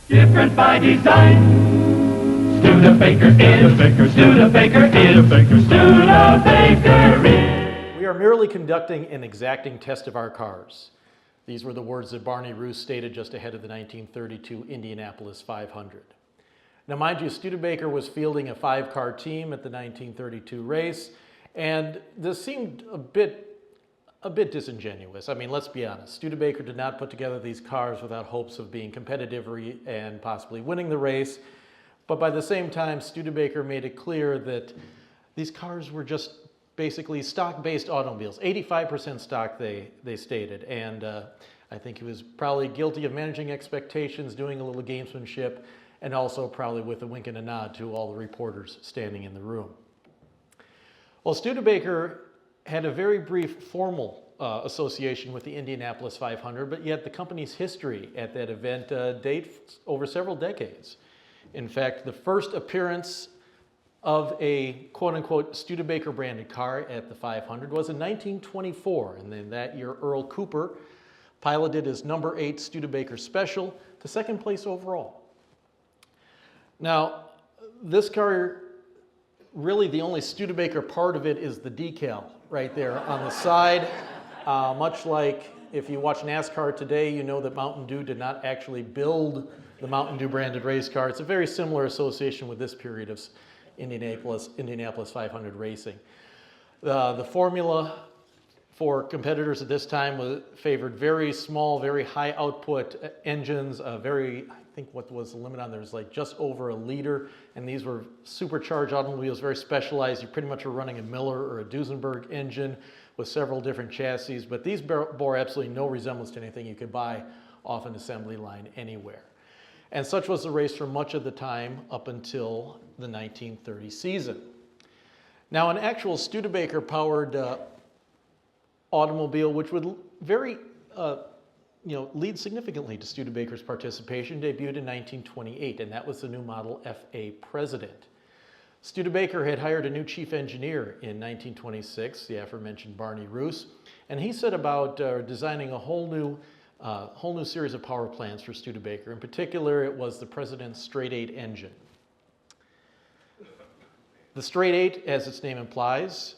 Different by design. Studebaker is. Studebaker is. Studebaker is. We are merely conducting an exacting test of our cars. These were the words that Barney Roos stated just ahead of the 1932 Indianapolis 500. Now mind you, Studebaker was fielding a 5-car team at the 1932 race, and this seemed a bit disingenuous. I mean, let's be honest. Studebaker did not put together these cars without hopes of being competitive and possibly winning the race. But by the same time, Studebaker made it clear that these cars were just basically stock-based automobiles. 85% stock, they stated. And I think he was probably guilty of managing expectations, doing a little gamesmanship, and also probably with a wink and a nod to all the reporters standing in the room. Well, Studebaker had a very brief formal association with the Indianapolis 500, but yet the company's history at that event dates over several decades. In fact, the first appearance of a quote-unquote Studebaker branded car at the 500 was in 1924, and then that year Earl Cooper piloted his number 8 Studebaker Special to second place overall. Now, this car, really the only Studebaker part of it is the decal right there on the side. Much like if you watch NASCAR today, you know that Mountain Dew did not actually build the Mountain Dew branded race car. It's a very similar association with this period of Indianapolis 500 racing. The formula for competitors at this time favored very small, very high output engines, I think what was the limit on there was like just over a liter, and these were supercharged automobiles, very specialized. You pretty much were running a Miller or a Duesenberg engine with several different chassis, but these bore absolutely no resemblance to anything you could buy off an assembly line anywhere. And such was the race for much of the time up until the 1930 season. Now, an actual Studebaker powered automobile, which would lead significantly to Studebaker's participation, debuted in 1928, and that was the new model FA President. Studebaker had hired a new chief engineer in 1926, the aforementioned Barney Roos, and he set about designing a whole new series of power plants for Studebaker. In particular, it was the President's straight 8 engine. The straight 8, as its name implies,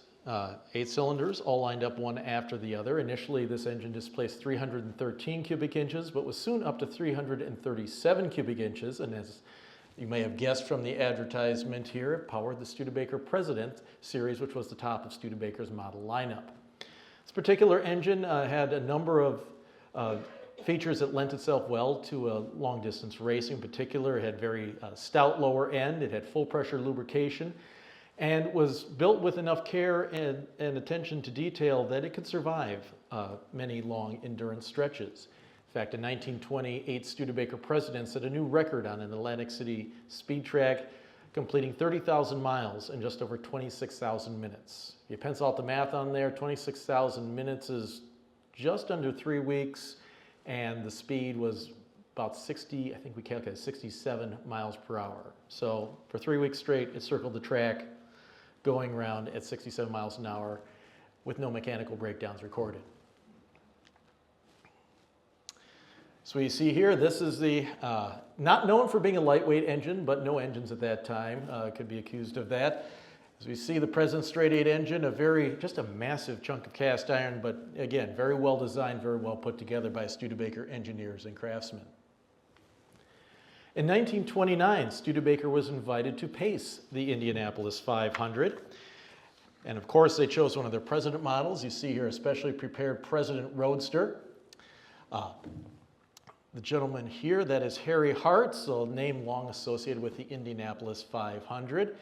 8 cylinders, all lined up one after the other. Initially, this engine displaced 313 cubic inches, but was soon up to 337 cubic inches, and as you may have guessed from the advertisement here, it powered the Studebaker President series, which was the top of Studebaker's model lineup. This particular engine had a number of features that lent itself well to long-distance racing. In particular, it had very stout lower end, it had full-pressure lubrication, and was built with enough care and attention to detail that it could survive many long endurance stretches. In fact, in 1928, Studebaker President set a new record on an Atlantic City speed track, completing 30,000 miles in just over 26,000 minutes. If you pencil out the math on there, 26,000 minutes is just under 3 weeks, and the speed was about 60, I think we calculated 67 miles per hour. So for 3 weeks straight, it circled the track, going around at 67 miles an hour with no mechanical breakdowns recorded. So you see here, this is the, not known for being a lightweight engine, but no engines at that time could be accused of that. As we see the President's straight 8 engine, just a massive chunk of cast iron, but again, very well designed, very well put together by Studebaker engineers and craftsmen. In 1929, Studebaker was invited to pace the Indianapolis 500. And of course, they chose one of their President models. You see here a specially prepared President Roadster. The gentleman here, that is Harry Hart, so a name long associated with the Indianapolis 500.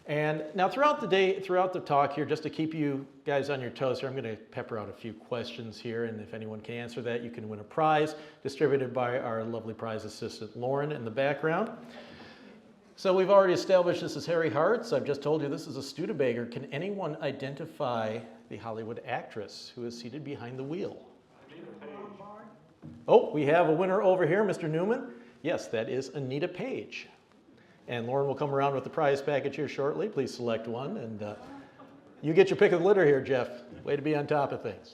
And now throughout the day, throughout the talk here, just to keep you guys on your toes here, I'm going to pepper out a few questions here, and if anyone can answer that, you can win a prize distributed by our lovely prize assistant, Lauren, in the background. So we've already established this is Harry Hart, so I've just told you this is a Studebaker. Can anyone identify the Hollywood actress who is seated behind the wheel? Oh, we have a winner over here, Mr. Newman. Yes, that is Anita Page. And Lauren will come around with the prize package here shortly. Please select one. And you get your pick of the litter here, Jeff. Way to be on top of things.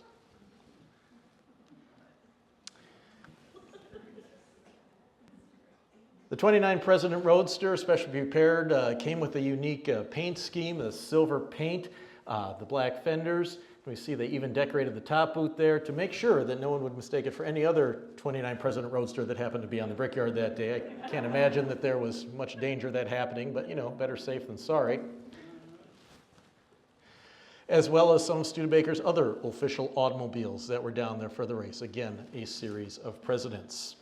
The 29 President Roadster, specially prepared, came with a unique paint scheme, the silver paint, the black fenders. We see they even decorated the top boot there to make sure that no one would mistake it for any other 29 President Roadster that happened to be on the Brickyard that day. I can't imagine that there was much danger of that happening, but you know, better safe than sorry. As well as some Studebaker's other official automobiles that were down there for the race. Again, a series of presidents.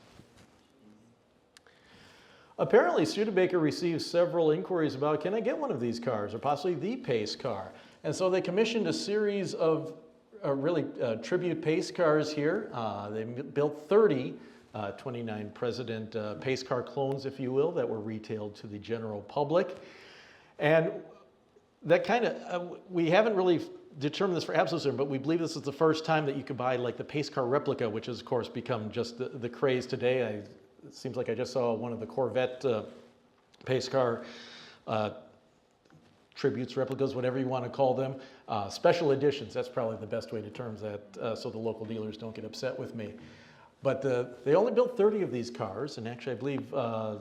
Apparently, Studebaker received several inquiries about, can I get one of these cars, or possibly the pace car? And so they commissioned a series of tribute pace cars here. They built 30 29 President pace car clones, if you will, that were retailed to the general public. And that kind of, we haven't really determined this for absolute certain, but we believe this is the first time that you could buy like the pace car replica, which has of course become just the craze today. It seems like I just saw one of the Corvette pace car tributes, replicas, whatever you want to call them. Special editions, that's probably the best way to term that, so the local dealers don't get upset with me. But they only built 30 of these cars, and actually I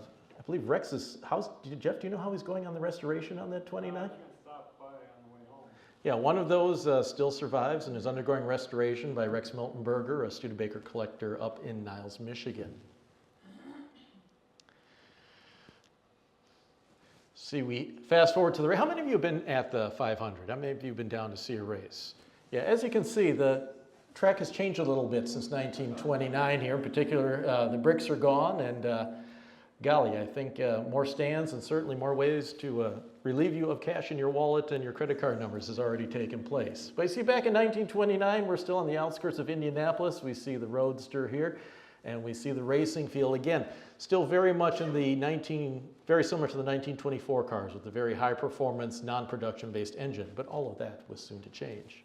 believe Rex's house, Jeff, do you know how he's going on the restoration on that 29? Yeah, one of those still survives and is undergoing restoration by Rex Miltenberger, a Studebaker collector up in Niles, Michigan. See, we fast forward to the race. How many of you have been at the 500? How many of you have been down to see a race? Yeah, as you can see, the track has changed a little bit since 1929 here. In particular, the bricks are gone, and golly, I think more stands and certainly more ways to relieve you of cash in your wallet and your credit card numbers has already taken place. But you see, back in 1929, we're still on the outskirts of Indianapolis. We see the Roadster here, and we see the racing field again. Still very much in the very similar to the 1924 cars with the very high performance, non-production based engine, but all of that was soon to change.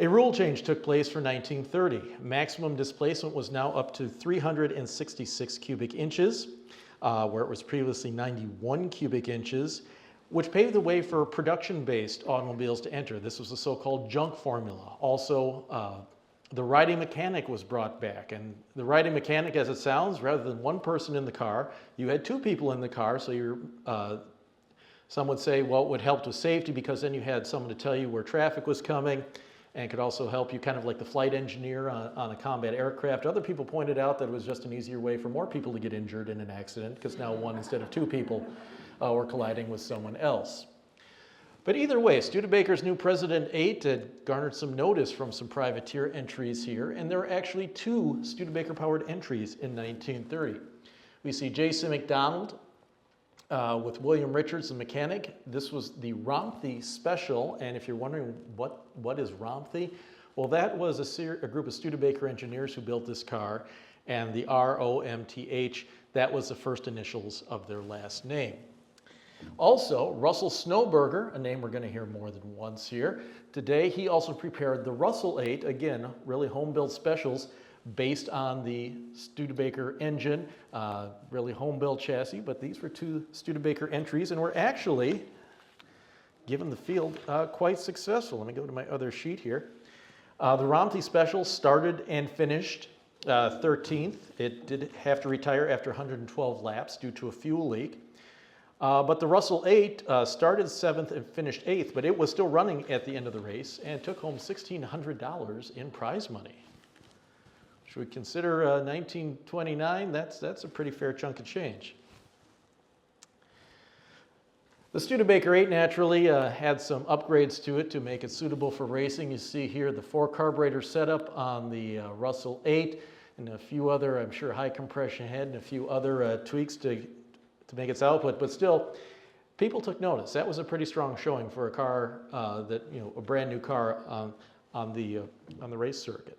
A rule change took place for 1930. Maximum displacement was now up to 366 cubic inches, where it was previously 91 cubic inches, which paved the way for production-based automobiles to enter. This was the so-called junk formula. Also, the riding mechanic was brought back, and the riding mechanic, as it sounds, rather than one person in the car, you had two people in the car, so some would say, well, it would help with safety because then you had someone to tell you where traffic was coming, and could also help you kind of like the flight engineer on a combat aircraft. Other people pointed out that it was just an easier way for more people to get injured in an accident because now one instead of two people were colliding with someone else. But either way, Studebaker's new President 8 had garnered some notice from some privateer entries here, and there were actually two Studebaker-powered entries in 1930. We see J.C. McDonald with William Richards, the mechanic. This was the Romthey Special, and if you're wondering what is Romthey, well, that was a group of Studebaker engineers who built this car, and the R-O-M-T-H, that was the first initials of their last name. Also, Russell Snowberger, a name we're going to hear more than once here. Today, he also prepared the Russell 8, again, really home-built specials based on the Studebaker engine, really home-built chassis, but these were two Studebaker entries and were actually, given the field, quite successful. Let me go to my other sheet here. The Romthey Special started and finished 13th. It did have to retire after 112 laps due to a fuel leak. But the Russell 8 started 7th and finished 8th, but it was still running at the end of the race and took home $1,600 in prize money. Should we consider 1929? That's a pretty fair chunk of change. The Studebaker 8 naturally had some upgrades to it to make it suitable for racing. You see here the 4-carburetor setup on the Russell 8 and a few other, I'm sure, high compression head and a few other tweaks to make its output, but still, people took notice. That was a pretty strong showing for a car a brand new car on the race circuit.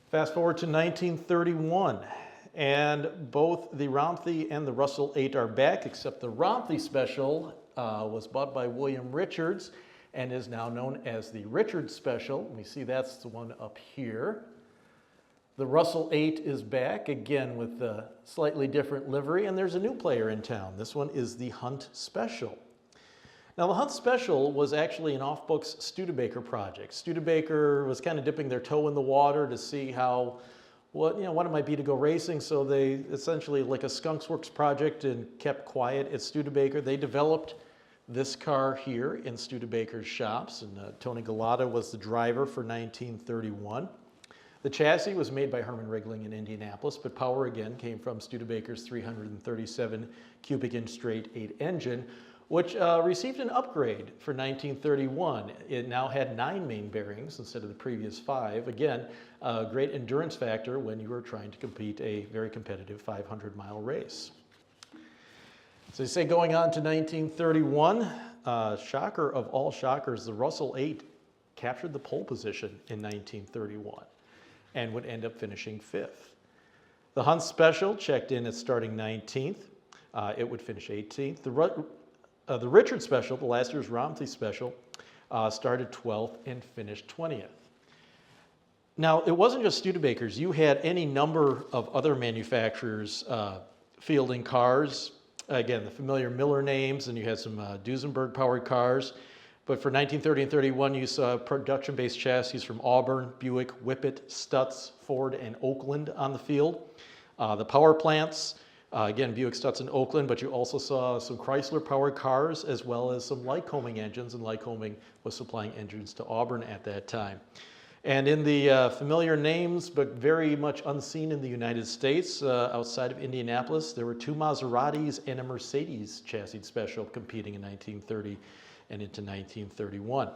Fast forward to 1931, and both the Romthey and the Russell 8 are back, except the Romthey Special was bought by William Richards and is now known as the Richards Special. We see that's the one up here. The Russell 8 is back, again with a slightly different livery, and there's a new player in town. This one is the Hunt Special. Now, the Hunt Special was actually an off-books Studebaker project. Studebaker was kind of dipping their toe in the water to see how what it might be to go racing. So they essentially, like a Skunks Works project, and kept quiet at Studebaker. They developed this car here in Studebaker's shops, and Tony Galata was the driver for 1931. The chassis was made by Herman Rigling in Indianapolis, but power again came from Studebaker's 337 cubic inch straight 8 engine, which received an upgrade for 1931. It now had 9 main bearings instead of the previous 5. Again, a great endurance factor when you were trying to compete a very competitive 500-mile race. So you say going on to 1931, shocker of all shockers, the Russell 8 captured the pole position in 1931 and would end up finishing 5th. The Hunt Special checked in at starting 19th. It would finish 18th. The Richard Special, the last year's Romney Special, started 12th and finished 20th. Now, it wasn't just Studebakers. You had any number of other manufacturers fielding cars. Again, the familiar Miller names, and you had some Duesenberg-powered cars. But for 1930 and 31, you saw production-based chassis from Auburn, Buick, Whippet, Stutz, Ford, and Oakland on the field. The power plants, again, Buick, Stutz, and Oakland, but you also saw some Chrysler-powered cars as well as some Lycoming engines, and Lycoming was supplying engines to Auburn at that time. And in the familiar names, but very much unseen in the United States, outside of Indianapolis, there were 2 Maseratis and a Mercedes chassis special competing in 1930 and into 1931.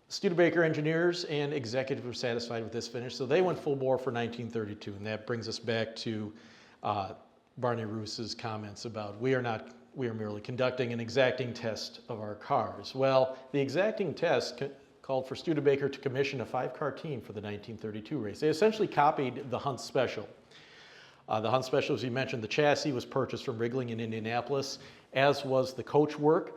Studebaker engineers and executives were satisfied with this finish, so they went full bore for 1932, and that brings us back to Barney Roos's comments about we are merely conducting an exacting test of our cars. Well, the exacting test called for Studebaker to commission a 5-car team for the 1932 race. They essentially copied the Hunt Special. The Hunt Special, as you mentioned, the chassis was purchased from Rigling in Indianapolis, as was the coachwork.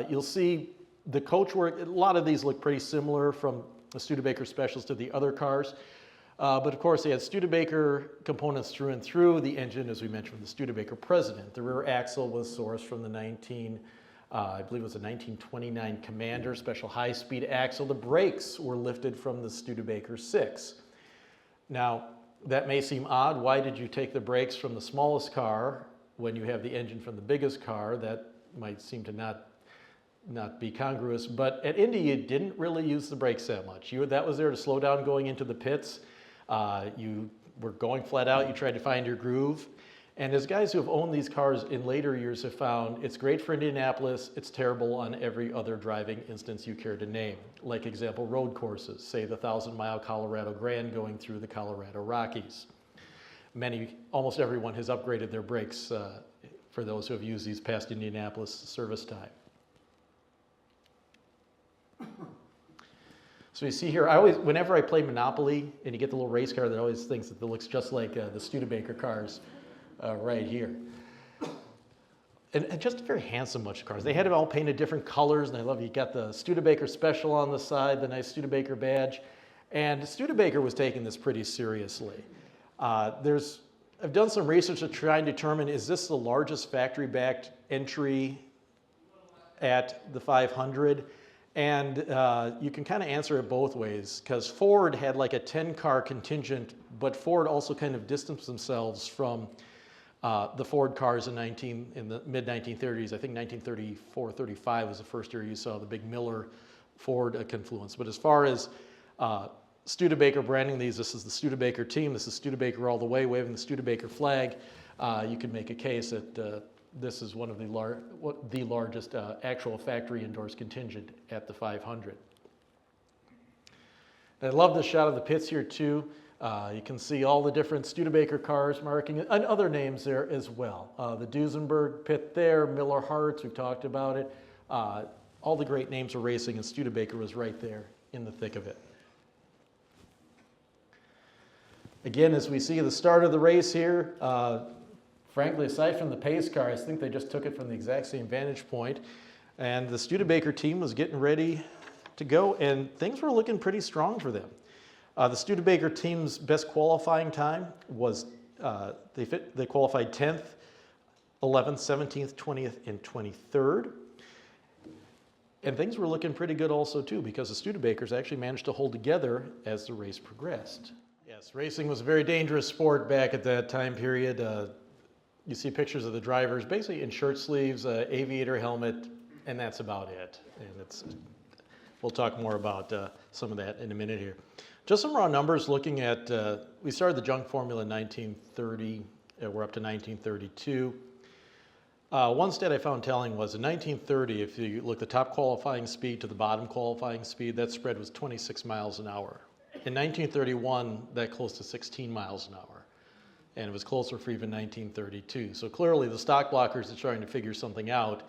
You'll see the coachwork, a lot of these look pretty similar from the Studebaker Specials to the other cars. But of course, they had Studebaker components through and through. The engine, as we mentioned, from the Studebaker President. The rear axle was sourced from the I believe it was a 1929 Commander special high-speed axle. The brakes were lifted from the Studebaker 6. Now, that may seem odd. Why did you take the brakes from the smallest car when you have the engine from the biggest car? That might seem to not be congruous. But at Indy, you didn't really use the brakes that much. That was there to slow down going into the pits. You were going flat out. You tried to find your groove. And as guys who have owned these cars in later years have found, it's great for Indianapolis. It's terrible on every other driving instance you care to name. Like example, road courses, say the 1,000-mile Colorado Grand going through the Colorado Rockies. Almost everyone has upgraded their brakes for those who have used these past Indianapolis service time. So you see here, whenever I play Monopoly and you get the little race car that always thinks that it looks just like the Studebaker cars right here. And just a very handsome bunch of cars. They had them all painted different colors, and I love you got the Studebaker Special on the side, the nice Studebaker badge. And Studebaker was taking this pretty seriously. I've done some research to try and determine, is this the largest factory-backed entry at the 500? And you can kind of answer it both ways, because Ford had like a 10-car contingent, but Ford also kind of distanced themselves from the Ford cars in the mid-1930s. I think 1934, 35 was the first year you saw the big Miller Ford confluence. But as far as Studebaker branding these, this is the Studebaker team, this is Studebaker all the way, waving the Studebaker flag. You could make a case that this is one of the largest actual factory endorsed contingent at the 500. And I love this shot of the pits here too. You can see all the different Studebaker cars marking and other names there as well. The Duesenberg pit there, Miller Hartz, we've talked about it. All the great names of racing, and Studebaker was right there in the thick of it. Again, as we see the start of the race here, frankly, aside from the pace car, I think they just took it from the exact same vantage point. And the Studebaker team was getting ready to go, and things were looking pretty strong for them. The Studebaker team's best qualifying time was, they qualified 10th, 11th, 17th, 20th, and 23rd. And things were looking pretty good also too, because the Studebakers actually managed to hold together as the race progressed. Yes, racing was a very dangerous sport back at that time period. You see pictures of the drivers basically in shirt sleeves, aviator helmet, and that's about it. And we'll talk more about some of that in a minute here. Just some raw numbers looking at, we started the junk formula in 1930, we're up to 1932. One stat I found telling was in 1930, if you look the top qualifying speed to the bottom qualifying speed, that spread was 26 miles an hour. In 1931, that close to 16 miles an hour. And it was closer for even 1932. So clearly the stock blockers are trying to figure something out.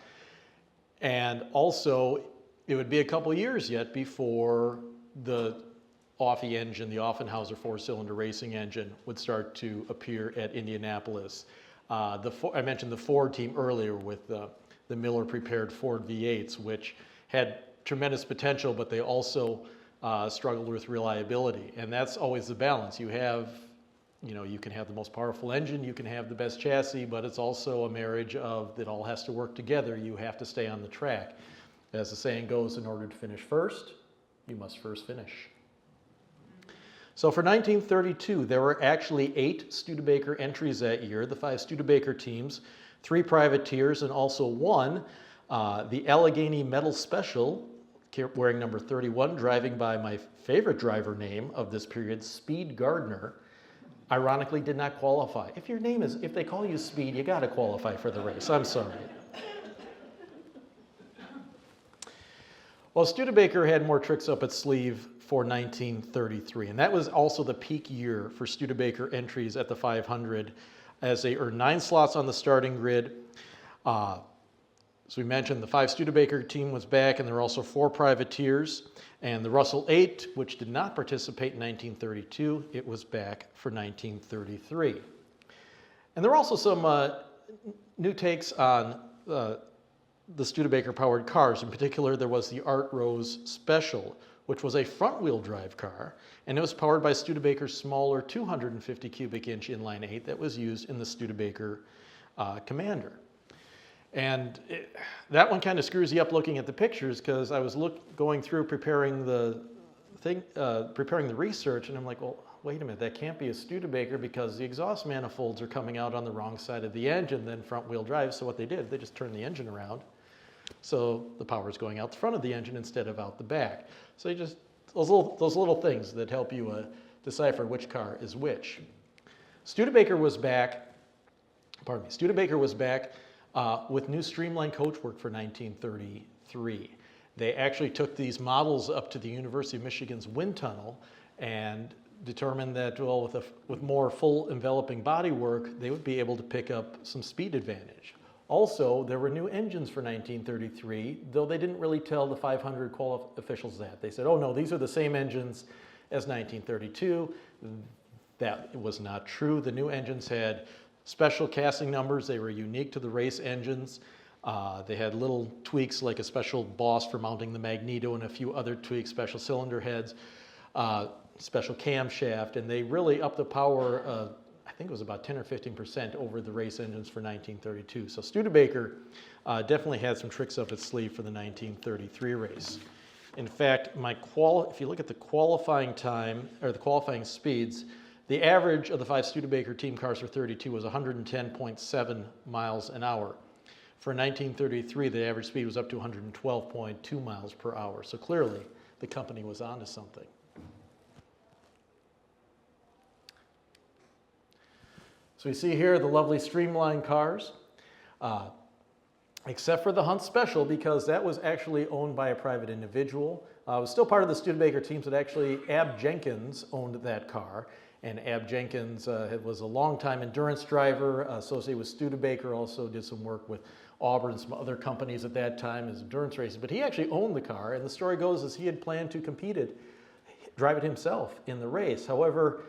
And also, it would be a couple years yet before the Offie engine, the Offenhauser four-cylinder racing engine, would start to appear at Indianapolis. I mentioned the Ford team earlier with the Miller-prepared Ford V8s, which had tremendous potential, but they also struggled with reliability. And that's always the balance. You can have the most powerful engine, you can have the best chassis, but it's also a marriage of it all has to work together. You have to stay on the track. As the saying goes, in order to finish first, you must first finish. So for 1932, there were actually 8 Studebaker entries that year, the 5 Studebaker teams, 3 privateers, and also one, the Allegheny Metal Special, wearing number 31, driving by my favorite driver name of this period, Speed Gardner, ironically did not qualify. If they call you Speed, you got to qualify for the race. I'm sorry. Well, Studebaker had more tricks up its sleeve for 1933, and that was also the peak year for Studebaker entries at the 500, as they earned 9 slots on the starting grid. As we mentioned, the 5 Studebaker team was back, and there were also 4 privateers, and the Russell 8, which did not participate in 1932, it was back for 1933. And there were also some new takes on the Studebaker-powered cars. In particular, there was the Art Rose Special, which was a front-wheel drive car, and it was powered by Studebaker's smaller 250 cubic inch inline 8 that was used in the Studebaker Commander. And that one kind of screws you up looking at the pictures, because I was going through preparing the research, and I'm like, well, wait a minute, that can't be a Studebaker because the exhaust manifolds are coming out on the wrong side of the engine than front-wheel drive. So what they did, they just turned the engine around, so the power is going out the front of the engine instead of out the back. So those little things that help you decipher which car is which. Studebaker was back with new streamlined coachwork for 1933. They actually took these models up to the University of Michigan's wind tunnel and determined that, well, with more full enveloping bodywork, they would be able to pick up some speed advantage. Also, there were new engines for 1933, though they didn't really tell the 500 officials that. They said, oh no, these are the same engines as 1932. That was not true. The new engines had special casting numbers. They were unique to the race engines. They had little tweaks like a special boss for mounting the magneto and a few other tweaks, special cylinder heads, special camshaft, and they really upped the power, I think it was about 10 or 15% over the race engines for 1932. So Studebaker definitely had some tricks up its sleeve for the 1933 race. In fact, if you look at the qualifying time, or the qualifying speeds, the average of the 5 Studebaker team cars for 32 was 110.7 miles an hour. For 1933, the average speed was up to 112.2 miles per hour. So clearly, the company was onto something. So we see here the lovely streamlined cars, except for the Hunt Special, because that was actually owned by a private individual. It was still part of the Studebaker teams, but actually Ab Jenkins owned that car. And Ab Jenkins was a long-time endurance driver associated with Studebaker, also did some work with Auburn and some other companies at that time as endurance races. But he actually owned the car, and the story goes as he had planned to drive it himself in the race. However,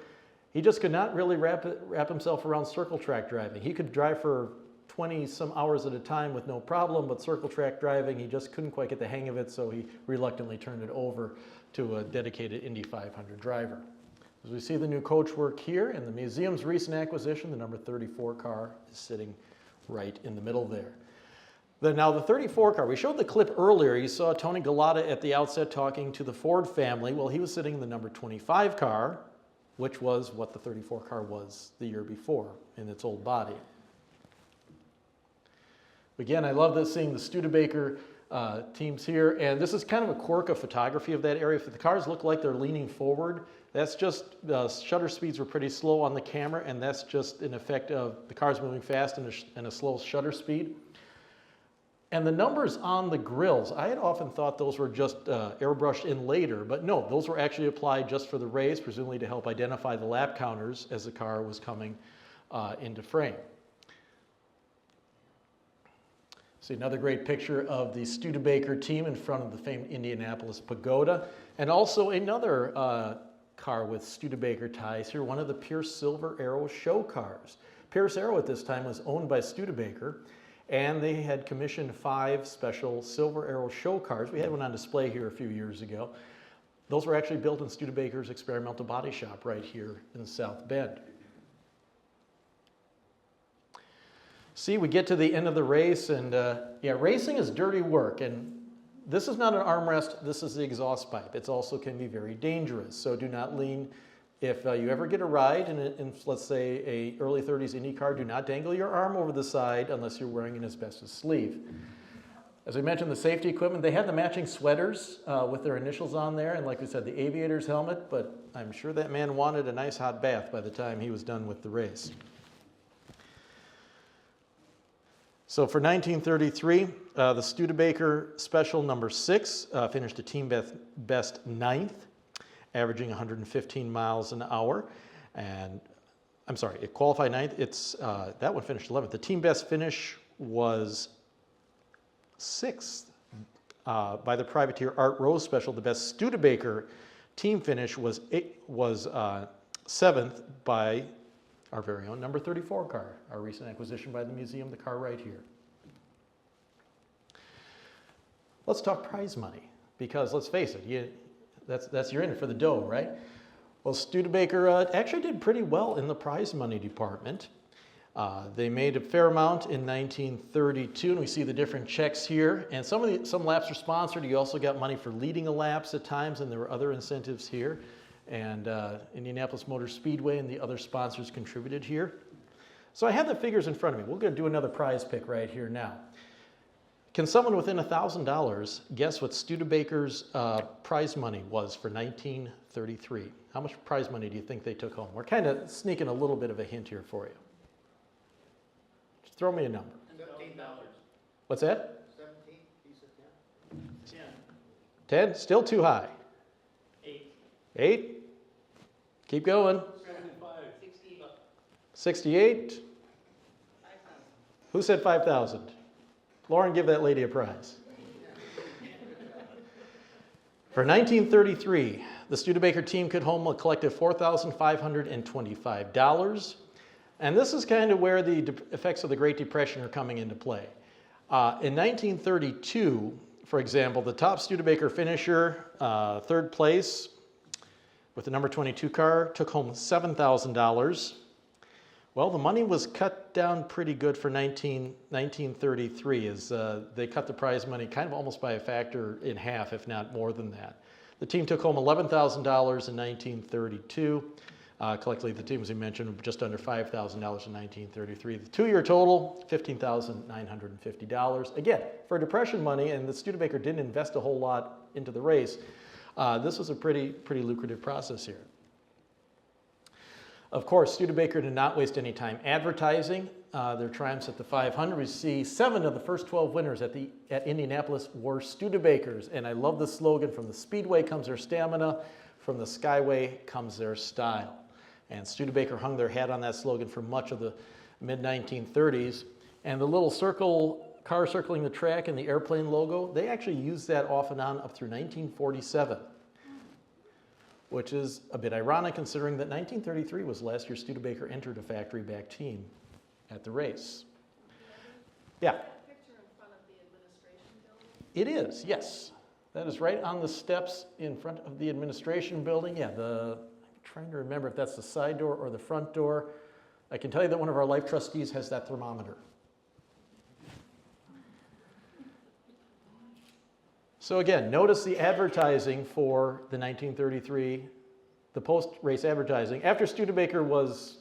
he just could not really wrap himself around circle track driving. He could drive for 20 some hours at a time with no problem, but circle track driving, he just couldn't quite get the hang of it, so he reluctantly turned it over to a dedicated Indy 500 driver. As we see the new coachwork here, and the museum's recent acquisition, the number 34 car is sitting right in the middle there. Now the 34 car, we showed the clip earlier. You saw Tony Galata at the outset talking to the Ford family. Well, he was sitting in the number 25 car, which was what the 34 car was the year before in its old body. Again, I love this, seeing the Studebaker teams here, and this is kind of a quirk of photography of that area. If the cars look like they're leaning forward, that's just, shutter speeds were pretty slow on the camera, and that's just an effect of the cars moving fast and a slow shutter speed. And the numbers on the grills, I had often thought those were just airbrushed in later, but no, those were actually applied just for the race, presumably to help identify the lap counters as the car was coming into frame. See another great picture of the Studebaker team in front of the famed Indianapolis Pagoda, and also another car with Studebaker ties here, one of the Pierce Silver Arrow show cars. Pierce Arrow at this time was owned by Studebaker, and they had commissioned 5 special Silver Arrow show cars. We had one on display here a few years ago. Those were actually built in Studebaker's experimental body shop right here in South Bend. See, we get to the end of the race, and yeah, racing is dirty work, and this is not an armrest, this is the exhaust pipe. It also can be very dangerous, so do not lean. If you ever get a ride in, let's say, a early 30s Indy car, do not dangle your arm over the side unless you're wearing an asbestos sleeve. As we mentioned, the safety equipment, they had the matching sweaters with their initials on there, and like we said, the aviator's helmet, but I'm sure that man wanted a nice hot bath by the time he was done with the race. So for 1933, the Studebaker Special number 6 finished a team best 9th, averaging 115 miles an hour. And I'm sorry, it qualified 9th. That one finished 11th. The team best finish was 6th by the privateer Art Rose Special. The best Studebaker team finish was 7th by our very own number 34 car, our recent acquisition by the museum, the car right here. Let's talk prize money, because let's face it, you're in it for the dough, right? Well, Studebaker actually did pretty well in the prize money department. They made a fair amount in 1932, and we see the different checks here. And some laps are sponsored. You also got money for leading a laps at times, and there were other incentives here. And Indianapolis Motor Speedway and the other sponsors contributed here. So I have the figures in front of me. We're going to do another prize pick right here now. Can someone within $1,000 guess what Studebaker's prize money was for 1933? How much prize money do you think they took home? We're kind of sneaking a little bit of a hint here for you. Just throw me a number. $17. What's that? 17, he said 10. 10? Still too high. 8. 8? Keep going. 75. 68. 68? 5,000. Who said 5,000? Lauren, give that lady a prize. For 1933, the Studebaker team could home a collective $4,525. And this is kind of where the effects of the Great Depression are coming into play. In 1932, for example, the top Studebaker finisher, 3rd place, with the number 22 car, took home $7,000. Well, the money was cut down pretty good for 1933 as they cut the prize money kind of almost by a factor in half, if not more than that. The team took home $11,000 in 1932. Collectively, the team, as we mentioned, just under $5,000 in 1933. The 2-year total, $15,950. Again, for Depression money, and the Studebaker didn't invest a whole lot into the race, this was a pretty lucrative process here. Of course, Studebaker did not waste any time advertising their triumphs at the 500. We see 7 of the first 12 winners at Indianapolis were Studebakers. And I love the slogan, from the Speedway comes their stamina, from the Skyway comes their style. And Studebaker hung their hat on that slogan for much of the mid-1930s. And the little car circling the track and the airplane logo, they actually used that off and on up through 1947. Which is a bit ironic considering that 1933 was the last year Studebaker entered a factory-backed team at the race. Yeah? That picture in front of the administration building? It is, yes. That is right on the steps in front of the administration building. Yeah, I'm trying to remember if that's the side door or the front door. I can tell you that one of our life trustees has that thermometer. So again, notice the advertising for the 1933, the post-race advertising. After Studebaker was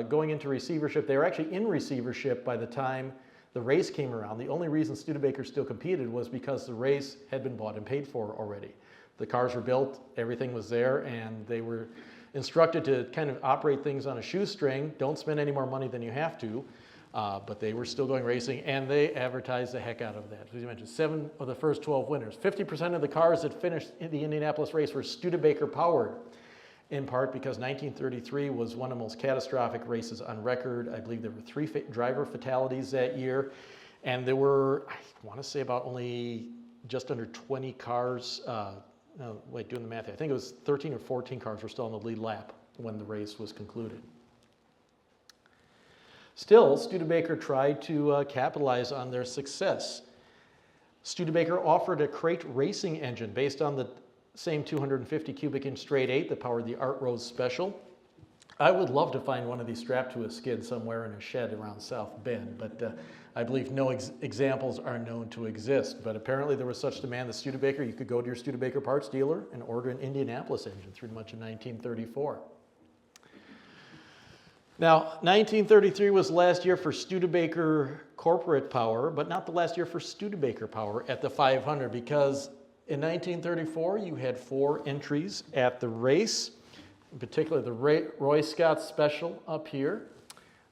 going into receivership, they were actually in receivership by the time the race came around. The only reason Studebaker still competed was because the race had been bought and paid for already. The cars were built, everything was there, and they were instructed to kind of operate things on a shoestring. Don't spend any more money than you have to. But they were still going racing, and they advertised the heck out of that. As you mentioned, 7 of the first 12 winners. 50% of the cars that finished in the Indianapolis race were Studebaker powered, in part because 1933 was one of the most catastrophic races on record. I believe there were 3 driver fatalities that year, and there were, I want to say, about only just under 20 cars. Doing the math, I think it was 13 or 14 cars were still on the lead lap when the race was concluded. Still, Studebaker tried to capitalize on their success. Studebaker offered a crate racing engine based on the same 250 cubic inch straight 8 that powered the Art Rose Special. I would love to find one of these strapped to a skid somewhere in a shed around South Bend, but I believe no examples are known to exist. But apparently there was such demand that Studebaker, you could go to your Studebaker parts dealer and order an Indianapolis engine through much of 1934. Now, 1933 was the last year for Studebaker corporate power, but not the last year for Studebaker power at the 500, because in 1934 you had 4 entries at the race, in particular the Roy Scott Special up here.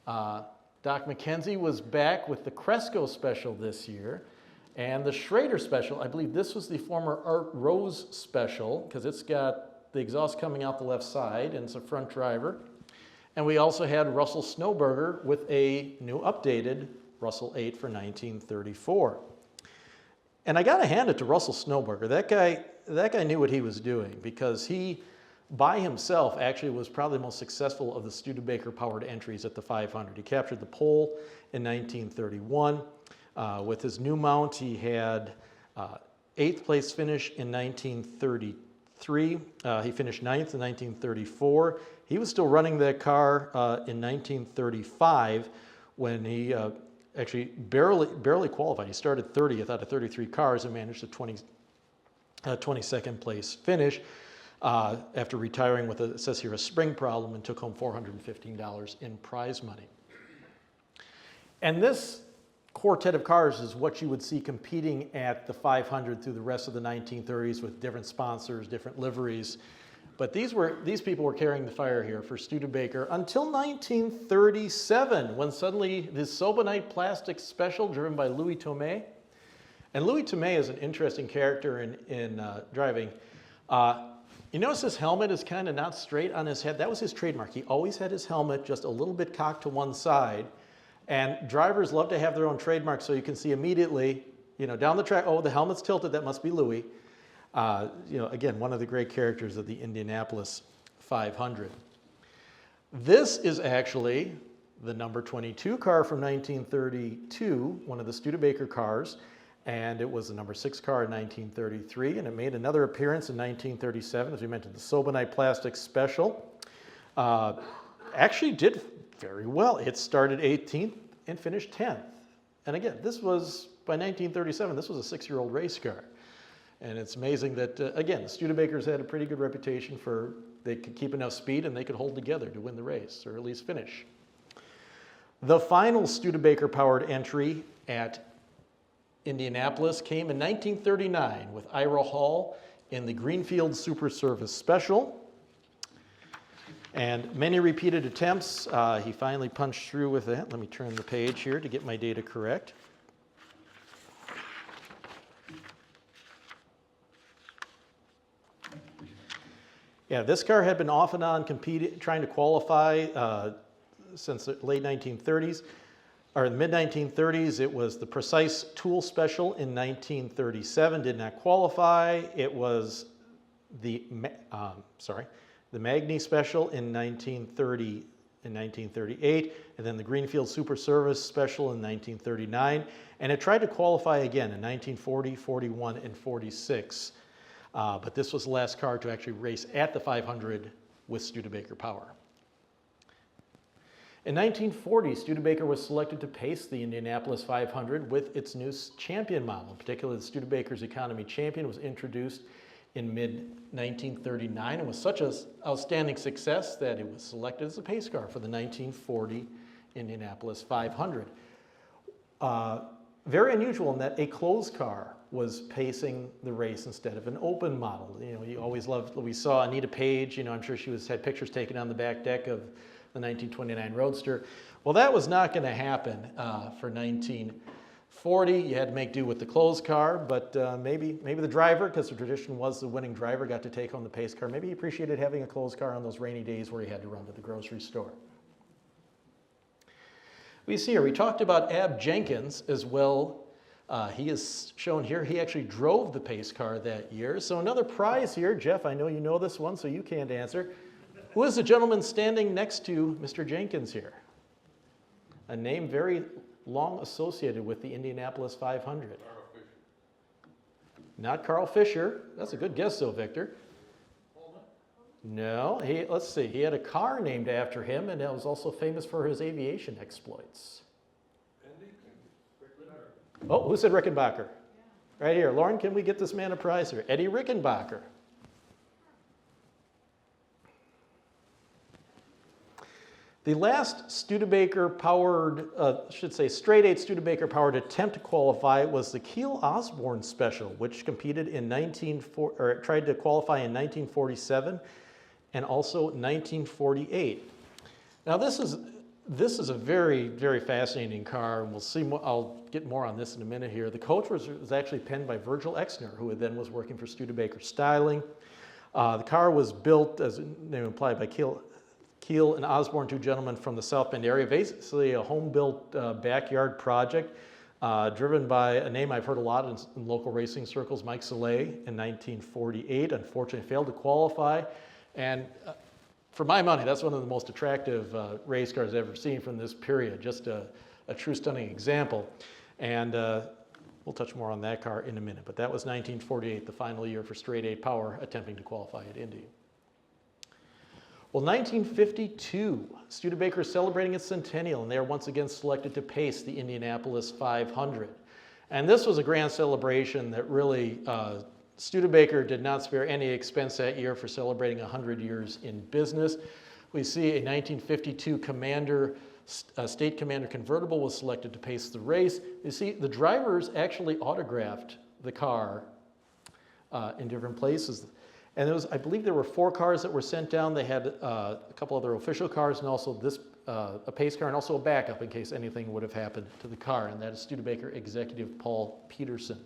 Doc McKenzie was back with the Cresco Special this year, and the Schrader Special, I believe this was the former Art Rose Special, because it's got the exhaust coming out the left side and it's a front driver. And we also had Russell Snowberger with a new updated Russell 8 for 1934. And I gotta hand it to Russell Snowberger. That guy knew what he was doing, because he, by himself, actually was probably the most successful of the Studebaker powered entries at the 500. He captured the pole in 1931. With his new mount, he had 8th place finish in 1933. He finished 9th in 1934. He was still running that car in 1935 when he actually barely qualified. He started 30th out of 33 cars and managed a 22nd place finish after retiring with, it says here, a spring problem, and took home $415 in prize money. And this quartet of cars is what you would see competing at the 500 through the rest of the 1930s with different sponsors, different liveries. But these people were carrying the fire here for Studebaker until 1937, when suddenly this Sobonite Plastic Special, driven by Louis Tomei. And Louis Tomei is an interesting character in driving. You notice his helmet is kind of not straight on his head. That was his trademark. He always had his helmet just a little bit cocked to one side. And drivers love to have their own trademark, so you can see immediately, down the track, oh, the helmet's tilted, that must be Louis. Again, one of the great characters of the Indianapolis 500. This is actually the number 22 car from 1932, one of the Studebaker cars, and it was the number 6 car in 1933, and it made another appearance in 1937, as we mentioned, the Sobonite Plastic Special. Actually did very well. It started 18th and finished 10th. And again, this was, by 1937, this was a 6-year-old race car. And it's amazing that, again, the Studebakers had a pretty good reputation for they could keep enough speed and they could hold together to win the race, or at least finish. The final Studebaker-powered entry at Indianapolis came in 1939 with Ira Hall in the Greenfield Super Service Special. And many repeated attempts. He finally punched through with that. Let me turn the page here to get my data correct. Yeah, this car had been off and on trying to qualify since the late 1930s, or the mid-1930s. It was the Precise Tool Special in 1937, did not qualify. It was the Magni Special in 1938, and then the Greenfield Super Service Special in 1939, and it tried to qualify again in 1940, 41, and 46. But this was the last car to actually race at the 500 with Studebaker power. In 1940, Studebaker was selected to pace the Indianapolis 500 with its new champion model. In particular, the Studebaker's Economy Champion was introduced in mid-1939 and was such an outstanding success that it was selected as a pace car for the 1940 Indianapolis 500. Very unusual in that a closed car was pacing the race instead of an open model. You know, you always loved, we saw Anita Page, you know, I'm sure she had pictures taken on the back deck of the 1929 Roadster. Well, that was not going to happen for 1940. You had to make do with the closed car, but maybe the driver, because the tradition was the winning driver got to take home the pace car, maybe he appreciated having a closed car on those rainy days where he had to run to the grocery store. We see here, we talked about Ab Jenkins as well. He is shown here. He actually drove the pace car that year. So another prize here. Jeff, I know you know this one, so you can't answer. Who is the gentleman standing next to Mr. Jenkins here? A name very long associated with the Indianapolis 500. Carl Fisher. Not Carl Fisher. That's a good guess, though, Victor. No, let's see. He had a car named after him, and it was also famous for his aviation exploits. Oh, who said Rickenbacker? Right here. Lauren, can we get this man a prize here? Eddie Rickenbacker. The last Studebaker-powered, straight-eight Studebaker-powered attempt to qualify was the Kiel-Osborne Special, which competed in tried to qualify in 1947 and also 1948. Now this is a very, very fascinating car, and we'll see more, I'll get more on this in a minute here. The coach was actually penned by Virgil Exner, who then was working for Studebaker Styling. The car was built, as the name implied, by Kiel and Osborne, two gentlemen from the South Bend area, basically a home-built backyard project driven by a name I've heard a lot in local racing circles, Mike Soleil, in 1948. Unfortunately, failed to qualify. And for my money, that's one of the most attractive race cars I've ever seen from this period. Just a true stunning example. And we'll touch more on that car in a minute. But that was 1948, the final year for straight-eight power, attempting to qualify at Indy. Well, 1952, Studebaker is celebrating its centennial, and they are once again selected to pace the Indianapolis 500. And this was a grand celebration that really, Studebaker did not spare any expense that year for celebrating 100 years in business. We see a 1952 State Commander convertible was selected to pace the race. You see, the drivers actually autographed the car in different places. And I believe there were 4 cars that were sent down. They had a couple other official cars and also a pace car and also a backup in case anything would have happened to the car. And that is Studebaker executive Paul Peterson.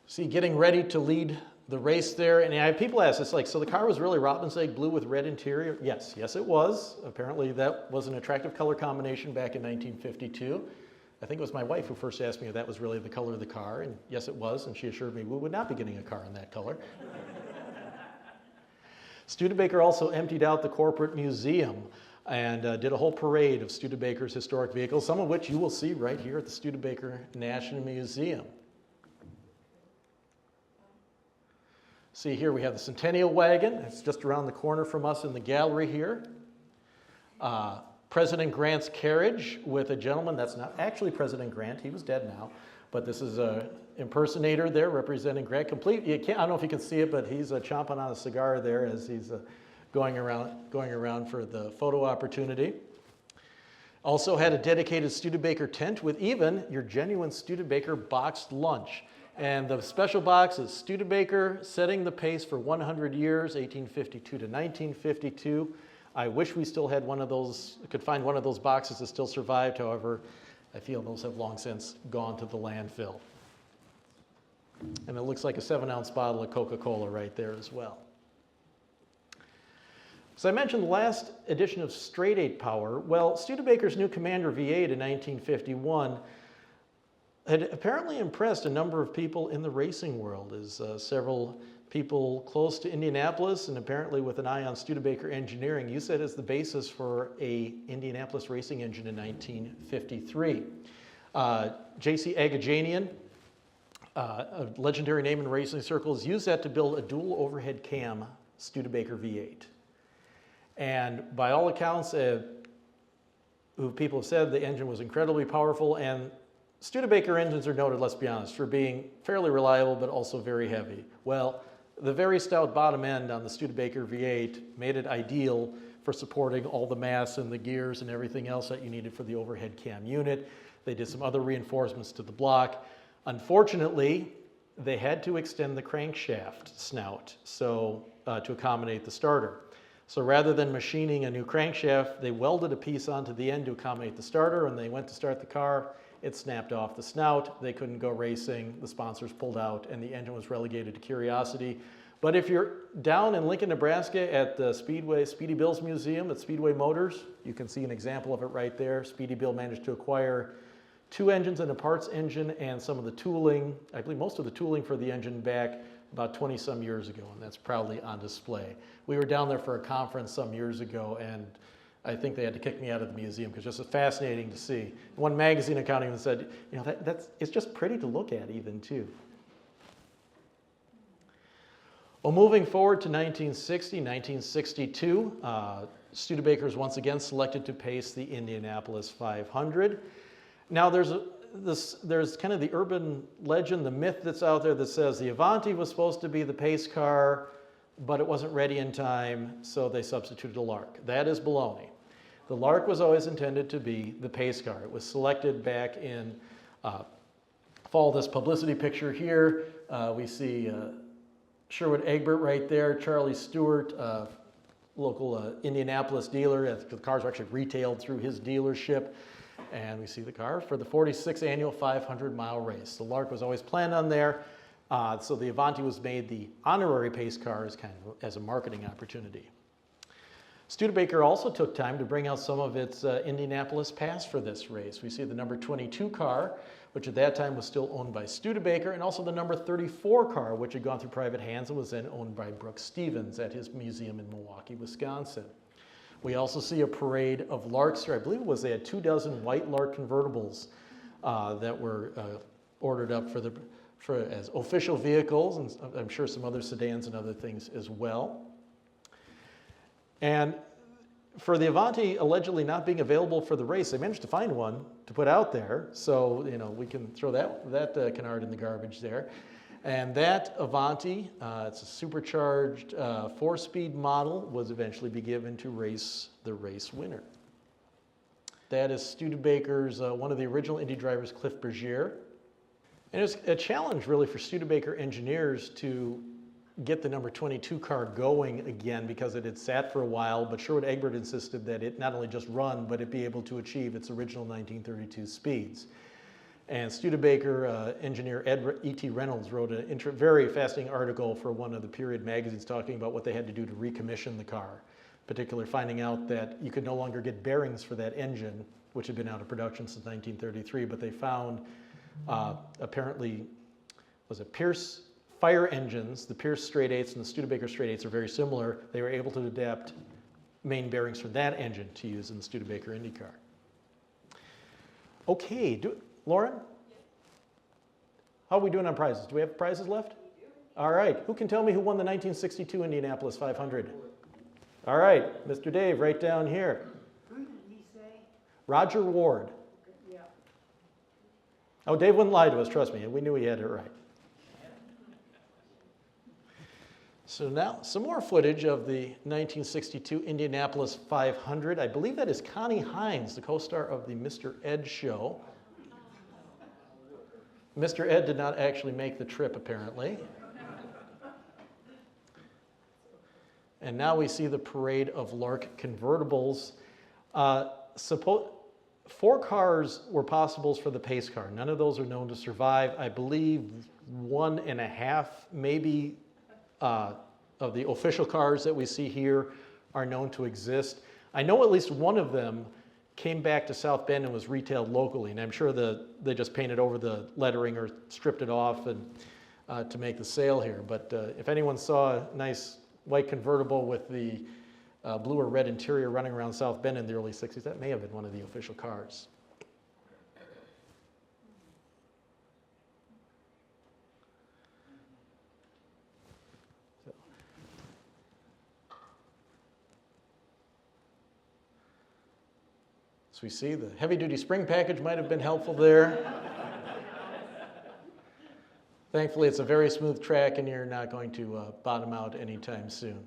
See, getting ready to lead the race there. And I have people ask, it's like, so the car was really robin's egg blue with red interior? Yes, it was. Apparently that was an attractive color combination back in 1952. I think it was my wife who first asked me if that was really the color of the car, and yes, it was, and she assured me we would not be getting a car in that color. Studebaker also emptied out the corporate museum and did a whole parade of Studebaker's historic vehicles, some of which you will see right here at the Studebaker National Museum. See here we have the Centennial Wagon. It's just around the corner from us in the gallery here. President Grant's carriage with a gentleman that's not actually President Grant. He was dead now, but this is a impersonator there representing Grant. Complete. I don't know if you can see it, but he's chomping on a cigar there as he's going around for the photo opportunity. Also had a dedicated Studebaker tent with even your genuine Studebaker boxed lunch. And the special box is Studebaker setting the pace for 100 years, 1852 to 1952. I wish we still had one of those, could find one of those boxes that still survived. However, I feel those have long since gone to the landfill. And it looks like a 7-ounce bottle of Coca-Cola right there as well. So I mentioned the last edition of straight-eight power. Well, Studebaker's new Commander V8 in 1951 had apparently impressed a number of people in the racing world, as several people close to Indianapolis and apparently with an eye on Studebaker engineering used it as the basis for a Indianapolis racing engine in 1953. J.C. Agajanian, a legendary name in racing circles, used that to build a dual overhead cam Studebaker V8. And by all accounts, who people have said the engine was incredibly powerful, and Studebaker engines are noted, let's be honest, for being fairly reliable but also very heavy. Well, the very stout bottom end on the Studebaker V8 made it ideal for supporting all the mass and the gears and everything else that you needed for the overhead cam unit. They did some other reinforcements to the block. Unfortunately, they had to extend the crankshaft snout to accommodate the starter. So rather than machining a new crankshaft, they welded a piece onto the end to accommodate the starter, and they went to start the car. It snapped off the snout. They couldn't go racing. The sponsors pulled out, and the engine was relegated to curiosity. But if you're down in Lincoln, Nebraska at the Speedway, Speedy Bill's Museum at Speedway Motors, you can see an example of it right there. Speedy Bill managed to acquire 2 engines and a parts engine and some of the tooling, I believe most of the tooling for the engine back about 20 some years ago, and that's proudly on display. We were down there for a conference some years ago, and I think they had to kick me out of the museum because it's just fascinating to see. One magazine account even said, you know, it's just pretty to look at even too. Well, moving forward to 1962, Studebakers once again selected to pace the Indianapolis 500. Now there's kind of the urban legend, the myth that's out there that says the Avanti was supposed to be the pace car, but it wasn't ready in time, so they substituted a Lark. That is baloney. The Lark was always intended to be the pace car. It was selected back in fall. This publicity picture here, we see Sherwood Egbert right there, Charlie Stewart, local Indianapolis dealer. The cars were actually retailed through his dealership. And we see the car for the 46th annual 500-mile race. The Lark was always planned on there, so the Avanti was made the honorary pace car as a marketing opportunity. Studebaker also took time to bring out some of its Indianapolis past for this race. We see the number 22 car, which at that time was still owned by Studebaker, and also the number 34 car, which had gone through private hands and was then owned by Brooks Stevens at his museum in Milwaukee, Wisconsin. We also see a parade of Larks here. I believe it was they had 24 white Lark convertibles that were ordered up as official vehicles, and I'm sure some other sedans and other things as well. And for the Avanti allegedly not being available for the race, they managed to find one to put out there. So, you know, we can throw that canard in the garbage there. And that Avanti, it's a supercharged 4-speed model, was eventually be given to the race winner. That is Studebaker's, one of the original Indy drivers, Cliff Bergier. And it's a challenge really for Studebaker engineers to get the number 22 car going again because it had sat for a while, but Sherwood Egbert insisted that it not only just run, but it be able to achieve its original 1932 speeds. And Studebaker engineer E.T. Reynolds wrote a very fascinating article for one of the period magazines talking about what they had to do to recommission the car, particularly finding out that you could no longer get bearings for that engine, which had been out of production since 1933, but they found apparently, was it Pierce fire engines, the Pierce straight eights and the Studebaker straight eights are very similar. They were able to adapt main bearings from that engine to use in the Studebaker Indy car. Okay, Lauren? How are we doing on prizes? Do we have prizes left? All right, who can tell me who won the 1962 Indianapolis 500? All right, Mr. Dave, right down here. Who did he say? Roger Ward. Yeah. Oh, Dave wouldn't lie to us, trust me, we knew he had it right. So now, some more footage of the 1962 Indianapolis 500. I believe that is Connie Hines, the co-star of the Mr. Ed show. Mr. Ed did not actually make the trip, apparently. And now we see the parade of Lark convertibles. 4 cars were possibles for the pace car. None of those are known to survive. I believe 1.5, maybe, of the official cars that we see here are known to exist. I know at least one of them came back to South Bend and was retailed locally, and I'm sure they just painted over the lettering or stripped it off and to make the sale here. But if anyone saw a nice white convertible with the blue or red interior running around South Bend in the early 60s, that may have been one of the official cars. So we see the heavy-duty spring package might have been helpful there. Thankfully, it's a very smooth track and you're not going to bottom out anytime soon.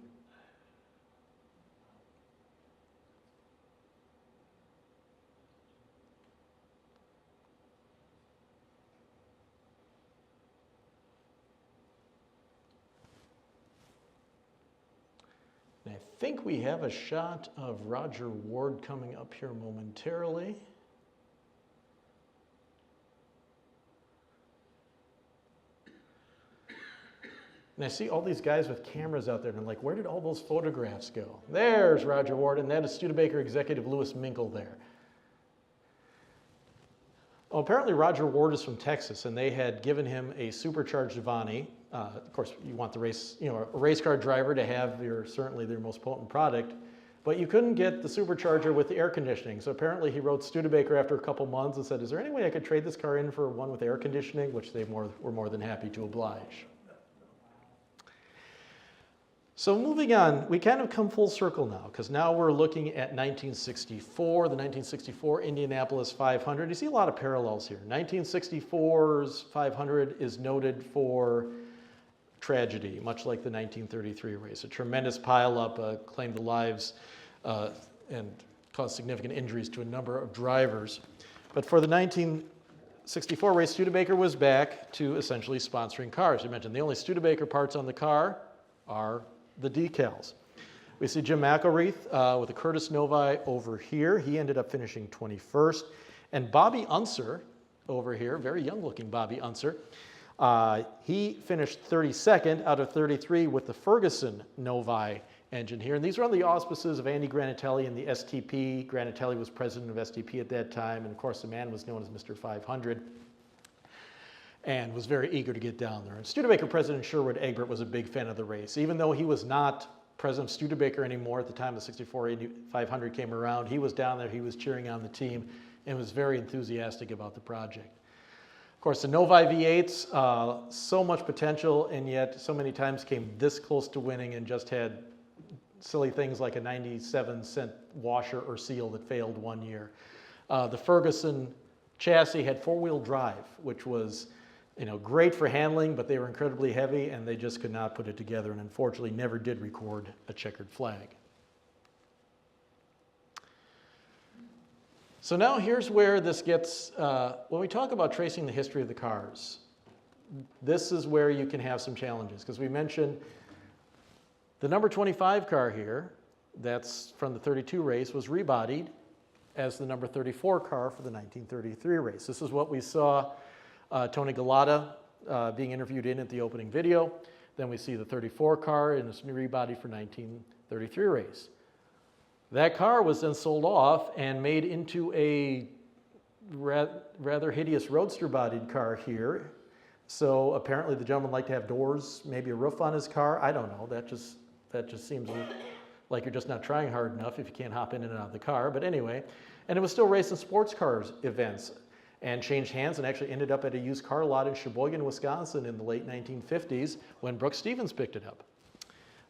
And I think we have a shot of Roger Ward coming up here momentarily. And I see all these guys with cameras out there, and I'm like, where did all those photographs go? There's Roger Ward, and that is Studebaker executive Louis Minkle there. Well, apparently Roger Ward is from Texas, and they had given him a supercharged Vani. Of course, you want the race, a race car driver to have certainly their most potent product, but you couldn't get the supercharger with the air conditioning. So apparently he wrote Studebaker after a couple months and said, is there any way I could trade this car in for one with air conditioning? Which they were more than happy to oblige. So moving on, we kind of come full circle now, because now we're looking at 1964, the 1964 Indianapolis 500. You see a lot of parallels here. 1964's 500 is noted for tragedy, much like the 1933 race. A tremendous pileup claimed the lives and caused significant injuries to a number of drivers. But for the 1964 race, Studebaker was back to essentially sponsoring cars. You mentioned the only Studebaker parts on the car are the decals. We see Jim McElreath with a Curtis Novi over here. He ended up finishing 21st. And Bobby Unser over here, very young looking Bobby Unser, he finished 32nd out of 33 with the Ferguson Novi engine here. And these are on the auspices of Andy Granatelli and the STP. Granatelli was president of STP at that time. And of course, the man was known as Mr. 500. And was very eager to get down there. And Studebaker President Sherwood Egbert was a big fan of the race. Even though he was not president of Studebaker anymore at the time the 64 500 came around, he was down there, he was cheering on the team, and was very enthusiastic about the project. Of course, the Novi V8s, so much potential, and yet so many times came this close to winning and just had silly things like a 97-cent washer or seal that failed one year. The Ferguson chassis had four-wheel drive, which was great for handling, but they were incredibly heavy and they just could not put it together, and unfortunately never did record a checkered flag. So now here's where this gets, when we talk about tracing the history of the cars, this is where you can have some challenges, because we mentioned the number 25 car here, that's from the 32 race, was rebodied as the number 34 car for the 1933 race. This is what we saw Tony Galata being interviewed in at the opening video. Then we see the 34 car in this rebody for 1933 race. That car was then sold off and made into a rather hideous roadster-bodied car here. So apparently the gentleman liked to have doors, maybe a roof on his car. I don't know. That just seems like you're just not trying hard enough if you can't hop in and out of the car. But anyway, and it was still racing sports cars events, and changed hands and actually ended up at a used car lot in Sheboygan, Wisconsin in the late 1950s when Brooks Stevens picked it up.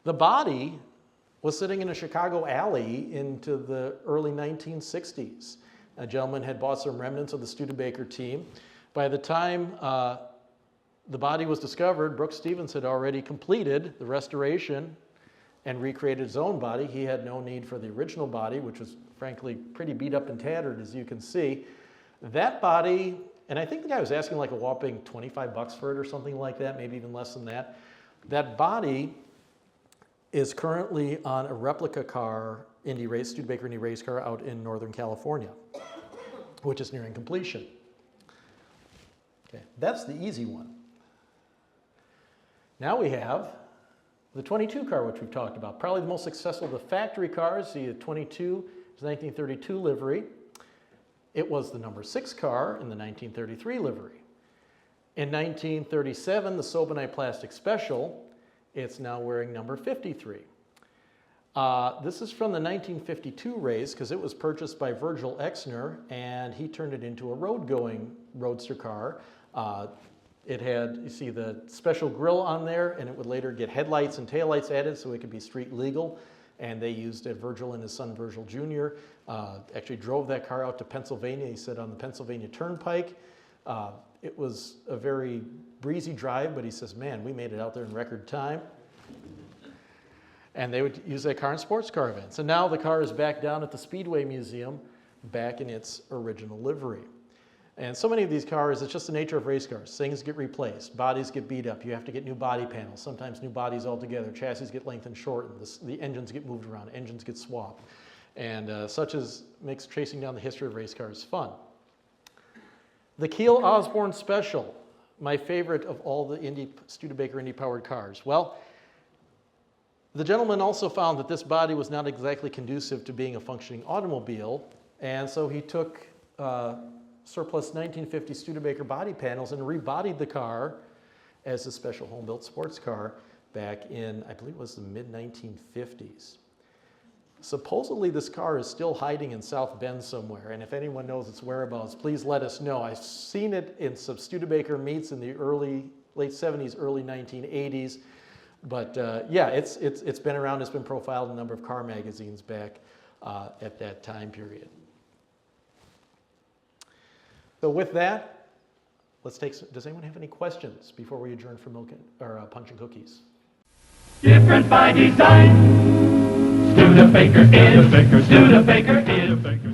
The body was sitting in a Chicago alley into the early 1960s. A gentleman had bought some remnants of the Studebaker team. By the time the body was discovered, Brooks Stevens had already completed the restoration and recreated his own body. He had no need for the original body, which was frankly pretty beat up and tattered, as you can see. That body, and I think the guy was asking like a whopping $25 for it or something like that, maybe even less than that. That body is currently on a replica car, Studebaker Indy race car out in Northern California, which is nearing completion. Okay, that's the easy one. Now we have the 22 car, which we've talked about. Probably the most successful of the factory cars. The 22 is 1932 livery. It was the number 6 car in the 1933 livery. In 1937, the Sobenite Plastic Special, it's now wearing number 53. This is from the 1952 race because it was purchased by Virgil Exner and he turned it into a road-going roadster car. It had, you see the special grille on there, and it would later get headlights and taillights added so it could be street legal. and they used it. Virgil and his son Virgil Jr. Actually drove that car out to Pennsylvania. He said on the Pennsylvania Turnpike. It was a very breezy drive, but he says, man, we made it out there in record time. And they would use that car in sports car events. And now the car is back down at the Speedway Museum, back in its original livery. And so many of these cars, it's just the nature of race cars. Things get replaced, bodies get beat up, you have to get new body panels, sometimes new bodies altogether, chassis get lengthened, shortened, the engines get moved around, engines get swapped. And such as makes tracing down the history of race cars fun. The Keel Osborne Special, my favorite of all the Studebaker Indy-powered cars. Well, the gentleman also found that this body was not exactly conducive to being a functioning automobile, and so he took surplus 1950 Studebaker body panels and rebodied the car as a special home-built sports car back in, I believe it was the mid-1950s. Supposedly this car is still hiding in South Bend somewhere, and if anyone knows its whereabouts, please let us know. I've seen it in some Studebaker meets in the late 70s, early 1980s. But yeah, it's been around, it's been profiled in a number of car magazines back at that time period. So with that, does anyone have any questions before we adjourn for punch and cookies? Different by design. Studebaker is. Studebaker is.